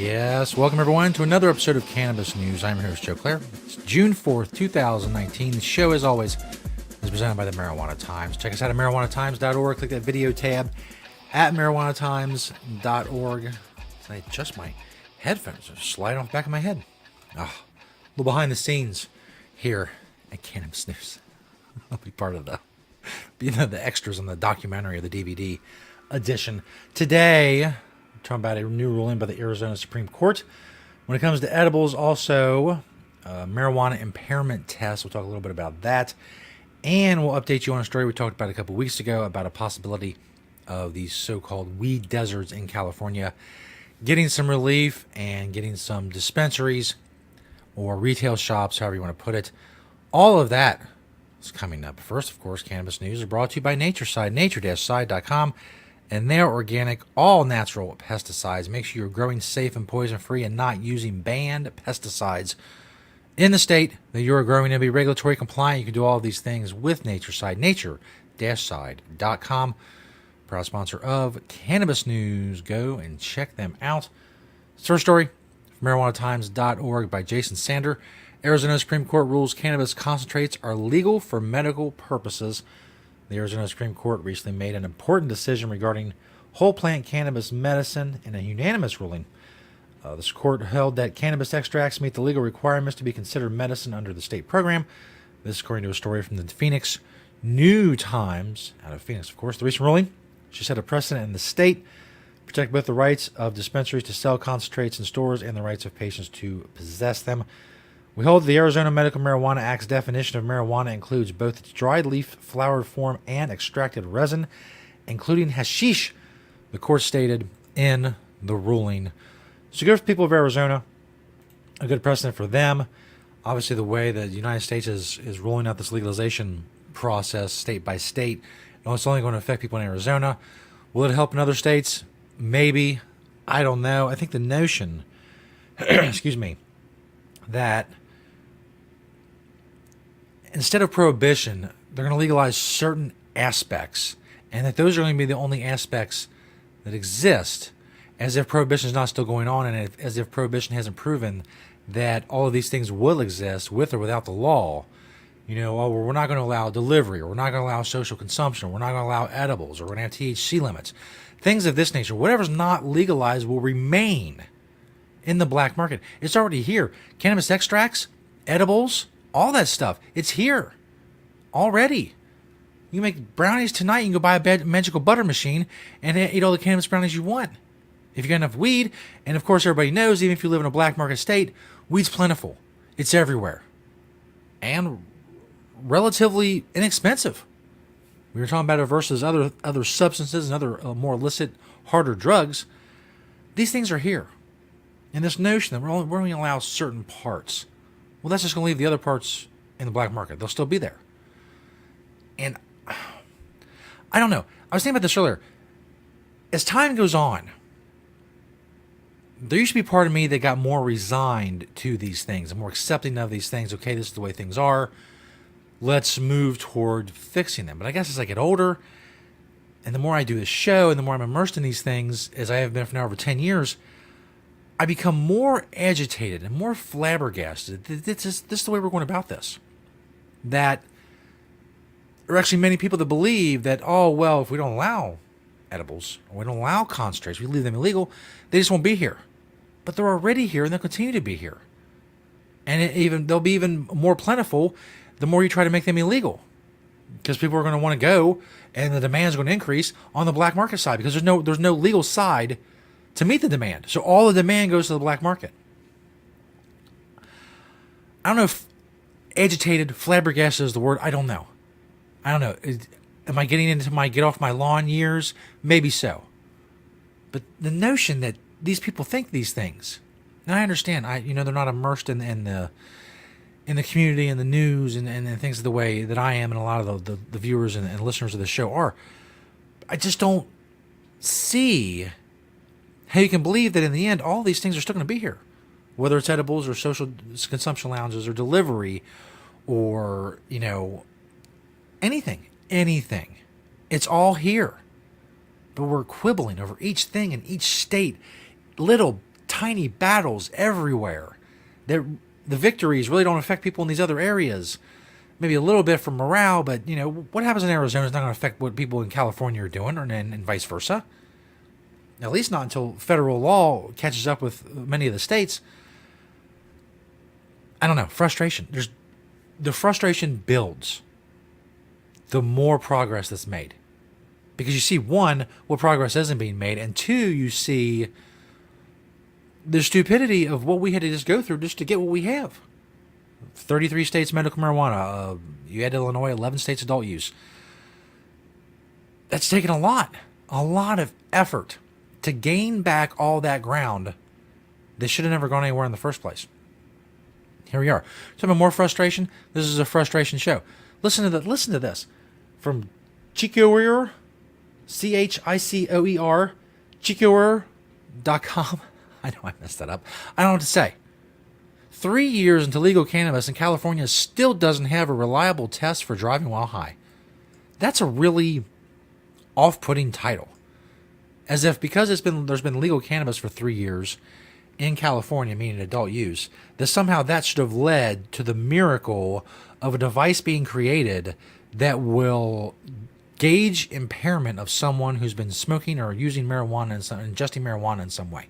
Yes, welcome everyone to another episode of Cannabis News. I'm your host, Joe Klare. It's June 4th, 2019. The show, as always, is presented by the Marijuana Times. Check us out at marijuanatimes.org. Click that video tab at marijuanatimes.org. I adjust my headphones. They're sliding off the back of my head. Oh, a little behind the scenes here at Cannabis News. I'll be part of the extras on the documentary or the DVD edition. Today, we're talking about a new ruling by the Arizona Supreme Court. When it comes to edibles, also marijuana impairment tests. We'll talk a little bit about that. And we'll update you on a story we talked about a couple weeks ago about a possibility of these so-called weed deserts in California getting some relief and getting some dispensaries or retail shops, however you want to put it. All of that is coming up. First, of course, Cannabis News is brought to you by NatureSide, nature-side.com. And they're organic, all natural pesticides. Make sure you're growing safe and poison-free and not using banned pesticides in the state that you're growing to be regulatory compliant. You can do all of these things with NatureSide, nature-side.com. Proud sponsor of Cannabis News. Go and check them out. First story from marijuanatimes.org by Jason Sander. Arizona Supreme Court rules cannabis concentrates are legal for medical purposes. The Arizona Supreme Court recently made an important decision regarding whole plant cannabis medicine in a unanimous ruling. This court held that cannabis extracts meet the legal requirements to be considered medicine under the state program. This according to a story from the Phoenix New Times, out of Phoenix, of course. The recent ruling should set a precedent in the state, protect both the rights of dispensaries to sell concentrates in stores and the rights of patients to possess them. We hold the Arizona Medical Marijuana Act's definition of marijuana includes both its dried leaf, flowered form, and extracted resin, including hashish, the court stated in the ruling. So good for people of Arizona, a good precedent for them. Obviously, the way the United States is rolling out this legalization process state by state, it's only going to affect people in Arizona. Will it help in other states? Maybe. I don't know. I think the notion, excuse me, that instead of prohibition, they're going to legalize certain aspects, and that those are going to be the only aspects that exist, as if prohibition is not still going on, and as if prohibition hasn't proven that all of these things will exist with or without the law. We're not going to allow delivery, or we're not going to allow social consumption, or we're not going to allow edibles, or we're going to have THC limits. Things of this nature. Whatever's not legalized will remain in the black market. It's already here. Cannabis extracts, edibles, all that stuff. It's here already. You make brownies tonight. You can go buy a magical butter machine and eat all the cannabis brownies you want. If you got enough weed, and of course everybody knows, even if you live in a black market state, weed's plentiful. It's everywhere. And relatively inexpensive. We were talking about it versus other substances and other more illicit, harder drugs. These things are here. And this notion that we're only going to allow certain parts, well, that's just going to leave the other parts in the black market. They'll still be there. And I don't know. I was thinking about this earlier. As time goes on, there used to be part of me that got more resigned to these things and more accepting of these things. Okay, this is the way things are. Let's move toward fixing them. But I guess as I get older, and the more I do this show, and the more I'm immersed in these things, as I have been for now over 10 years, I become more agitated and more flabbergasted. This is the way we're going about this. That there are actually many people that believe that, if we don't allow edibles, or we don't allow concentrates, we leave them illegal, they just won't be here. But they're already here, and they'll continue to be here. And they'll be even more plentiful the more you try to make them illegal. Because people are going to want to go, and the demand is going to increase on the black market side, because there's no legal side to meet the demand. So all the demand goes to the black market. I don't know if agitated, flabbergasted is the word. I don't know. Am I getting into my get off my lawn years? Maybe so. But the notion that these people think these things, and I understand, they're not immersed in the community and the news and things the way that I am, and a lot of the viewers and listeners of the show are. I just don't see how you can believe that in the end, all these things are still going to be here. Whether it's edibles or social consumption lounges or delivery or, anything. It's all here. But we're quibbling over each thing in each state, little tiny battles everywhere. The victories really don't affect people in these other areas. Maybe a little bit for morale, but what happens in Arizona is not going to affect what people in California are doing, and vice versa. At least not until federal law catches up with many of the states. I don't know. Frustration. The frustration builds the more progress that's made. Because you see, one, what progress isn't being made, and two, you see the stupidity of what we had to just go through just to get what we have. 33 states medical marijuana. You had Illinois, 11 states adult use. That's taken a lot of effort to gain back all that ground that should have never gone anywhere in the first place. Here we are. Talking about more frustration. This is a frustration show. Listen to this from Chicoer, Chicoer, Chicoer.com. I know I messed that up. I don't know what to say. 3 years into legal cannabis, and California still doesn't have a reliable test for driving while high. That's a really off-putting title. As if because there's been legal cannabis for 3 years in California, meaning adult use, that somehow that should have led to the miracle of a device being created that will gauge impairment of someone who's been smoking or using marijuana and ingesting marijuana in some way.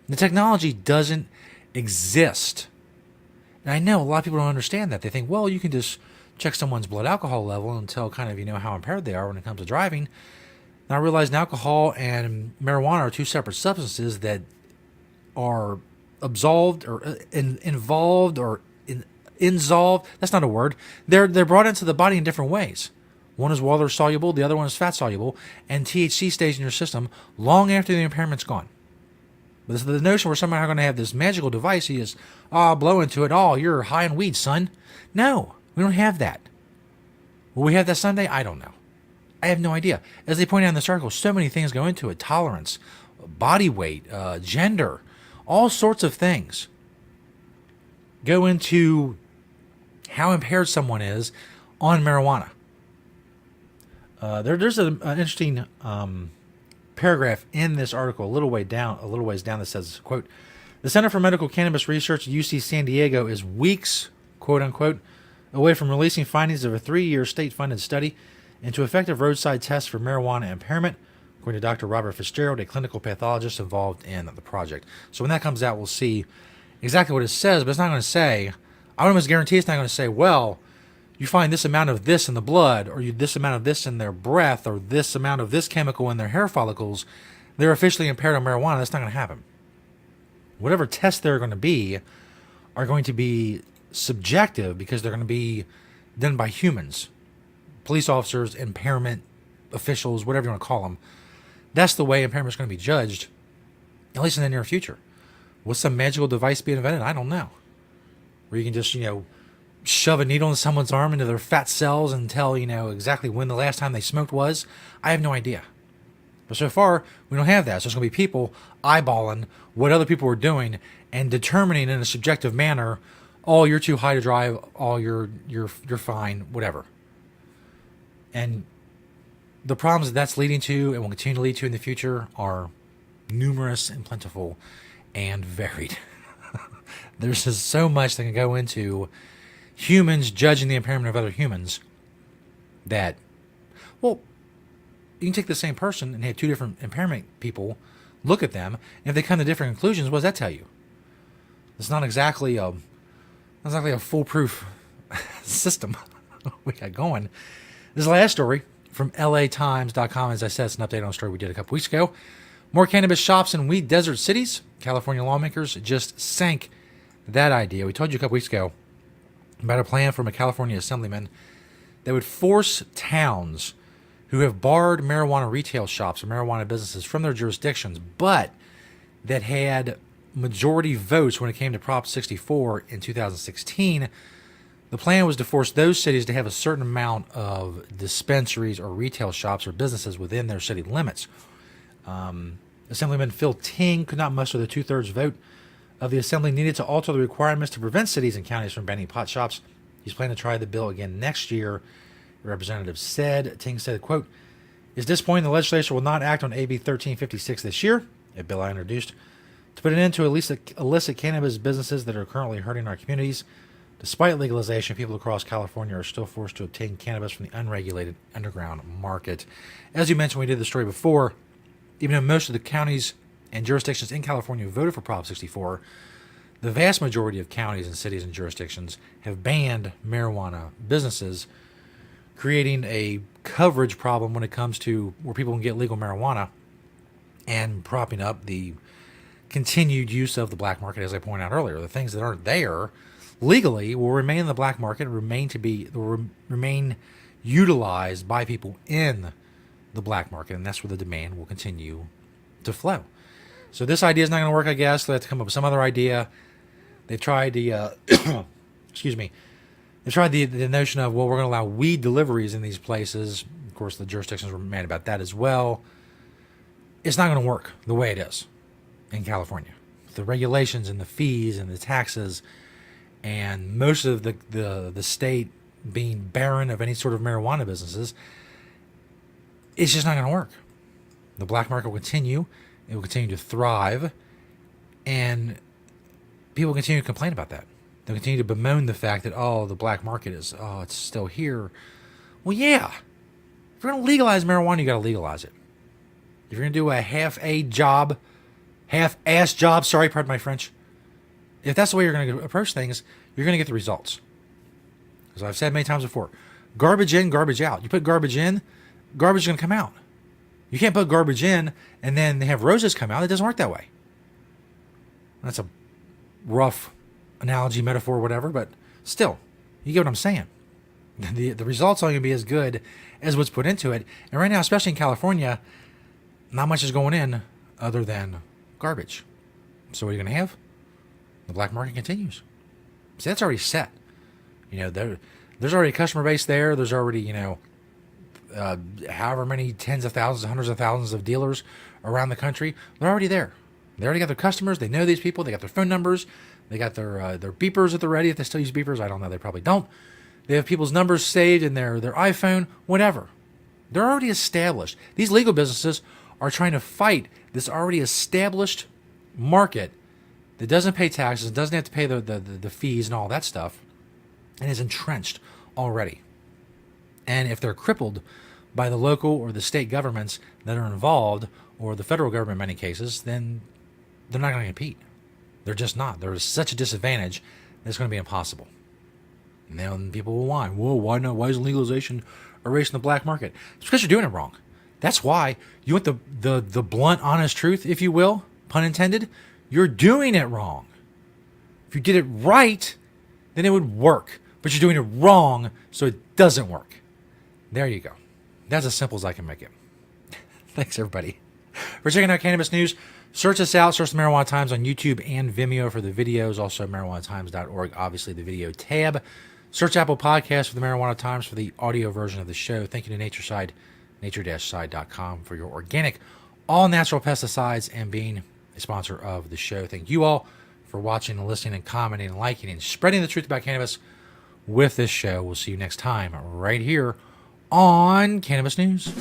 The technology doesn't exist. And I know a lot of people don't understand that. They think, well, you can just check someone's blood alcohol level and tell kind of how impaired they are when it comes to driving. And I realize alcohol and marijuana are two separate substances that are absolved or involved or insolved. That's not a word. They're brought into the body in different ways. One is water soluble, the other one is fat soluble, and THC stays in your system long after the impairment's gone. But this is the notion we're somehow going to have this magical device. You just blow into it. Oh, you're high on weed, son. No, we don't have that. Will we have that someday? I don't know. I have no idea. As they point out in this article, so many things go into it. Tolerance, body weight, gender, all sorts of things go into how impaired someone is on marijuana. There's an interesting paragraph in this article, a little ways down that says, quote, "The Center for Medical Cannabis Research at UC San Diego is weeks, quote unquote, away from releasing findings of a 3-year state-funded study into effective roadside tests for marijuana impairment," according to Dr. Robert Fitzgerald, a clinical pathologist involved in the project. So when that comes out, we'll see exactly what it says, but it's not going to say, I would almost guarantee it's not going to say, well, you find this amount of this in the blood, or this amount of this in their breath, or this amount of this chemical in their hair follicles, they're officially impaired on marijuana. That's not going to happen. Whatever tests they're going to be are going to be subjective because they're going to be done by humans, police officers, impairment officials, whatever you want to call them. That's the way impairment is going to be judged, at least in the near future. Will some magical device be invented? I don't know. Where you can just, shove a needle in someone's arm into their fat cells and tell, exactly when the last time they smoked was. I have no idea. But so far, we don't have that. So it's going to be people eyeballing what other people are doing and determining in a subjective manner, oh, you're too high to drive, oh, you're fine, whatever. And the problems that's leading to and will continue to lead to in the future are numerous and plentiful and varied. There's just so much that can go into humans judging the impairment of other humans that, well, you can take the same person and have two different impairment people look at them, and if they come to different conclusions, what does that tell you? It's not exactly a foolproof system we got going. This last story from LATimes.com, as I said, it's an update on a story we did a couple weeks ago. More cannabis shops in weed desert cities. California lawmakers just sank that idea. We told you a couple weeks ago about a plan from a California assemblyman that would force towns who have barred marijuana retail shops or marijuana businesses from their jurisdictions, but that had majority votes when it came to Prop 64 in 2016. The plan was to force those cities to have a certain amount of dispensaries or retail shops or businesses within their city limits. Assemblyman Phil Ting could not muster the 2/3 vote of the assembly needed to alter the requirements to prevent cities and counties from banning pot shops. He's planning to try the bill again next year, the representative said. Ting said, quote, "It's disappointing the legislature will not act on AB 1356 this year, a bill I introduced to put an end to illicit cannabis businesses that are currently hurting our communities. Despite legalization, people across California are still forced to obtain cannabis from the unregulated underground market. As you mentioned, we did the story before. Even though most of the counties and jurisdictions in California voted for Prop 64, the vast majority of counties and cities and jurisdictions have banned marijuana businesses, creating a coverage problem when it comes to where people can get legal marijuana and propping up the continued use of the black market. As I pointed out earlier, the things that aren't there legally will remain in the black market, remain utilized by people in the black market, and that's where the demand will continue to flow. So this idea is not going to work, I guess. They have to come up with some other idea. They've tried the, excuse me, they tried the notion of, well, we're going to allow weed deliveries in these places. Of course, the jurisdictions were mad about that as well. It's not going to work the way it is in California. The regulations and the fees and the taxes, and most of the state being barren of any sort of marijuana businesses, it's just not going to work. The black market will continue. It will continue to thrive, and people continue to complain about that. They'll continue to bemoan the fact that, the black market is, it's still here. Well, yeah. If you're going to legalize marijuana, you got to legalize it. If you're going to do a half-ass job, sorry, pardon my French, if that's the way you're going to approach things, you're going to get the results. As I've said many times before, garbage in, garbage out. You put garbage in, garbage is going to come out. You can't put garbage in and then they have roses come out. It doesn't work that way. That's a rough analogy, metaphor, whatever, but still, you get what I'm saying. The results aren't going to be as good as what's put into it. And right now, especially in California, not much is going in other than garbage. So what are you going to have? The black market continues. See, that's already set. There's already a customer base there. There's already, however many tens of thousands, hundreds of thousands of dealers around the country. They're already there. They already got their customers. They know these people. They got their phone numbers. They got their beepers at the ready. If they still use beepers, I don't know. They probably don't. They have people's numbers saved in their iPhone, whatever. They're already established. These legal businesses are trying to fight this already established market that doesn't pay taxes, doesn't have to pay the fees and all that stuff, and is entrenched already. And if they're crippled by the local or the state governments that are involved, or the federal government in many cases, then they're not going to compete. They're just not. They're at such a disadvantage that it's going to be impossible. And then people will whine, whoa, why not? Why is legalization erasing the black market? It's because you're doing it wrong. That's why. You want the blunt, honest truth, if you will, pun intended? You're doing it wrong. If you did it right, then it would work. But you're doing it wrong, so it doesn't work. There you go. That's as simple as I can make it. Thanks, everybody, for checking out Cannabis News. Search us out. Search the Marijuana Times on YouTube and Vimeo for the videos. Also, marijuanatimes.org, obviously the video tab. Search Apple Podcasts for the Marijuana Times for the audio version of the show. Thank you to Natureside, nature-side.com for your organic, all-natural pesticides and being a sponsor of the show. Thank you all for watching and listening and commenting and liking and spreading the truth about cannabis with this show. We'll see you next time right here on Cannabis News.